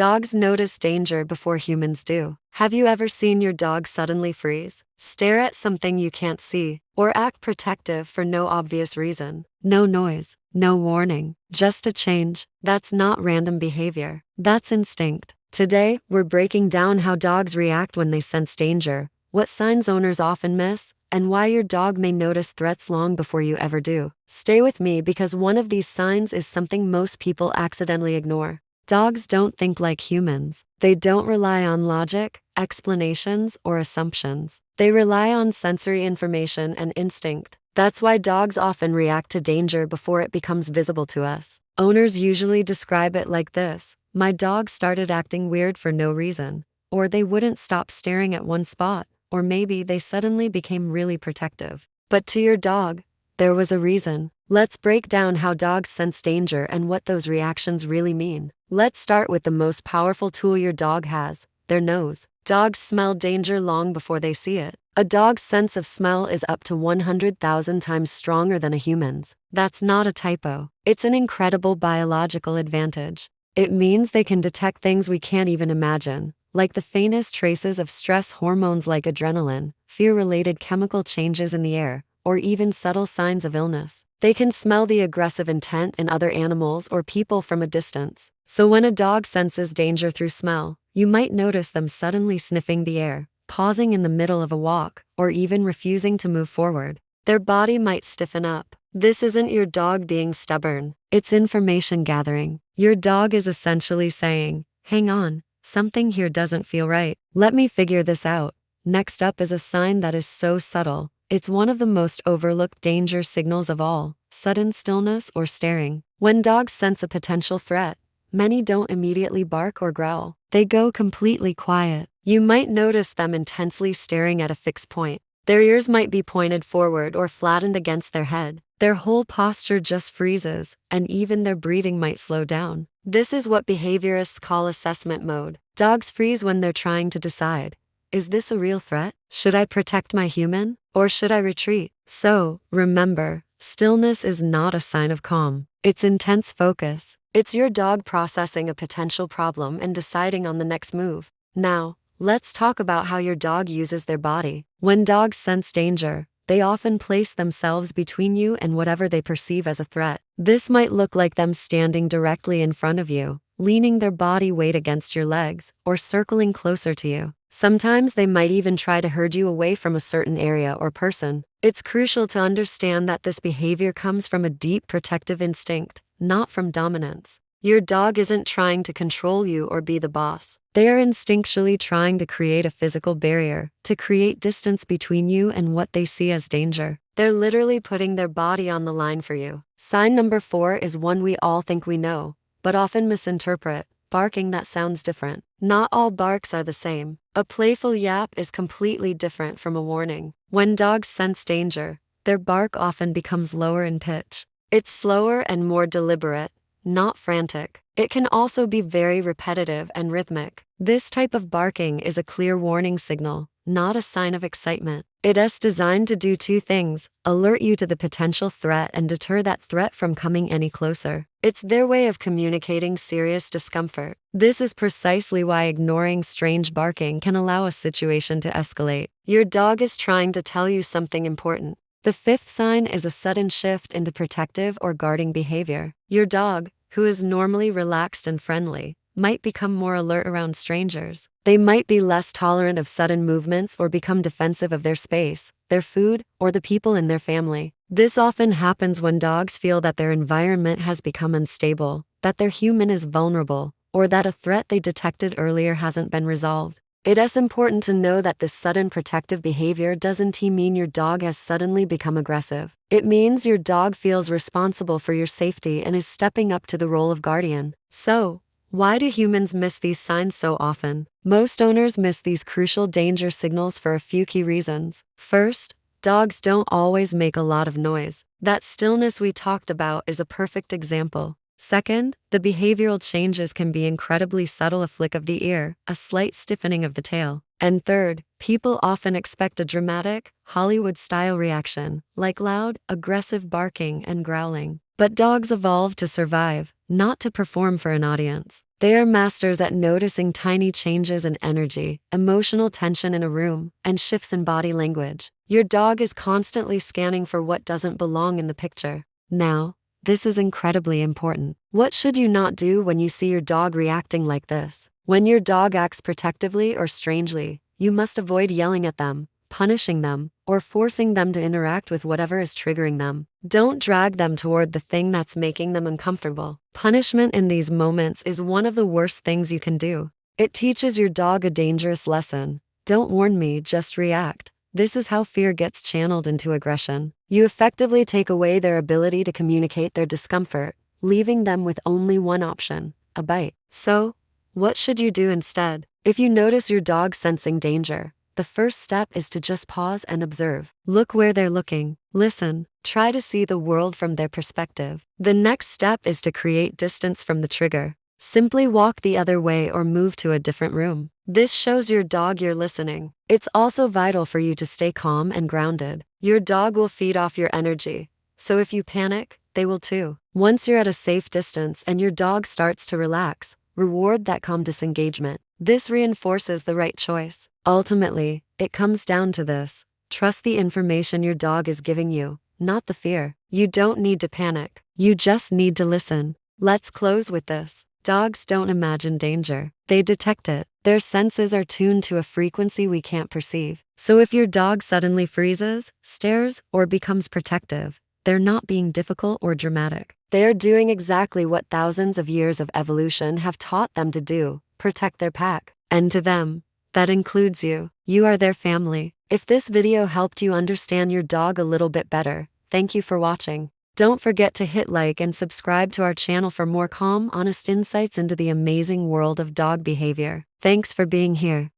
Dogs notice danger before humans do. Have you ever seen your dog suddenly freeze, stare at something you can't see, or act protective for no obvious reason? No noise, no warning, just a change. That's not random behavior. That's instinct. Today, we're breaking down how dogs react when they sense danger, what signs owners often miss, and why your dog may notice threats long before you ever do. Stay with me because one of these signs is something most people accidentally ignore. Dogs don't think like humans. They don't rely on logic, explanations, or assumptions. They rely on sensory information and instinct. That's why dogs often react to danger before it becomes visible to us. Owners usually describe it like this: my dog started acting weird for no reason, or they wouldn't stop staring at one spot, or maybe they suddenly became really protective. But to your dog, there was a reason. Let's break down how dogs sense danger and what those reactions really mean. Let's start with the most powerful tool your dog has, their nose. Dogs smell danger long before they see it. A dog's sense of smell is up to 100,000 times stronger than a human's. That's not a typo. It's an incredible biological advantage. It means they can detect things we can't even imagine, like the faintest traces of stress hormones like adrenaline, fear-related chemical changes in the air, or even subtle signs of illness. They can smell the aggressive intent in other animals or people from a distance. So when a dog senses danger through smell, you might notice them suddenly sniffing the air, pausing in the middle of a walk, or even refusing to move forward. Their body might stiffen up. This isn't your dog being stubborn. It's information gathering. Your dog is essentially saying, hang on, something here doesn't feel right. Let me figure this out. Next up is a sign that is so subtle. It's one of the most overlooked danger signals of all: sudden stillness or staring. When dogs sense a potential threat, many don't immediately bark or growl. They go completely quiet. You might notice them intensely staring at a fixed point. Their ears might be pointed forward or flattened against their head. Their whole posture just freezes, and even their breathing might slow down. This is what behaviorists call assessment mode. Dogs freeze when they're trying to decide: is this a real threat? Should I protect my human? Or should I retreat? So, remember, stillness is not a sign of calm. It's intense focus. It's your dog processing a potential problem and deciding on the next move. Now, let's talk about how your dog uses their body. When dogs sense danger, they often place themselves between you and whatever they perceive as a threat. This might look like them standing directly in front of you, leaning their body weight against your legs, or circling closer to you. Sometimes they might even try to herd you away from a certain area or person. It's crucial to understand that this behavior comes from a deep protective instinct, not from dominance. Your dog isn't trying to control you or be the boss. They are instinctually trying to create a physical barrier, to create distance between you and what they see as danger. They're literally putting their body on the line for you. Sign number 4 is one we all think we know, but often misinterpret: barking that sounds different. Not all barks are the same. A playful yap is completely different from a warning. When dogs sense danger, their bark often becomes lower in pitch. It's slower and more deliberate, not frantic. It can also be very repetitive and rhythmic. This type of barking is a clear warning signal, not a sign of excitement. It is designed to do two things: alert you to the potential threat and deter that threat from coming any closer. It's their way of communicating serious discomfort. This is precisely why ignoring strange barking can allow a situation to escalate. Your dog is trying to tell you something important. The 5th sign is a sudden shift into protective or guarding behavior. Your dog, who is normally relaxed and friendly, might become more alert around strangers. They might be less tolerant of sudden movements or become defensive of their space, their food, or the people in their family. This often happens when dogs feel that their environment has become unstable, that their human is vulnerable, or that a threat they detected earlier hasn't been resolved. It is important to know that this sudden protective behavior doesn't mean your dog has suddenly become aggressive. It means your dog feels responsible for your safety and is stepping up to the role of guardian. So, why do humans miss these signs so often? Most owners miss these crucial danger signals for a few key reasons. First, dogs don't always make a lot of noise. That stillness we talked about is a perfect example. Second, the behavioral changes can be incredibly subtle: a flick of the ear, a slight stiffening of the tail. And third, people often expect a dramatic, Hollywood-style reaction, like loud, aggressive barking and growling. But dogs evolved to survive, not to perform for an audience. They are masters at noticing tiny changes in energy, emotional tension in a room, and shifts in body language. Your dog is constantly scanning for what doesn't belong in the picture. Now, this is incredibly important. What should you not do when you see your dog reacting like this? When your dog acts protectively or strangely, you must avoid yelling at them, punishing them, or forcing them to interact with whatever is triggering them. Don't drag them toward the thing that's making them uncomfortable. Punishment in these moments is one of the worst things you can do. It teaches your dog a dangerous lesson. Don't warn me, just react. This is how fear gets channeled into aggression. You effectively take away their ability to communicate their discomfort, leaving them with only one option: a bite. So, what should you do instead? If you notice your dog sensing danger, the first step is to just pause and observe. Look where they're looking. Listen. Try to see the world from their perspective. The next step is to create distance from the trigger. Simply walk the other way or move to a different room. This shows your dog you're listening. It's also vital for you to stay calm and grounded. Your dog will feed off your energy, so if you panic, they will too. Once you're at a safe distance and your dog starts to relax, reward that calm disengagement. This reinforces the right choice. Ultimately, it comes down to this: trust the information your dog is giving you, not the fear. You don't need to panic. You just need to listen. Let's close with this. Dogs don't imagine danger. They detect it. Their senses are tuned to a frequency we can't perceive. So if your dog suddenly freezes, stares, or becomes protective, they're not being difficult or dramatic. They're doing exactly what thousands of years of evolution have taught them to do: protect their pack. And to them, that includes you. You are their family. If this video helped you understand your dog a little bit better, thank you for watching. Don't forget to hit like and subscribe to our channel for more calm, honest insights into the amazing world of dog behavior. Thanks for being here.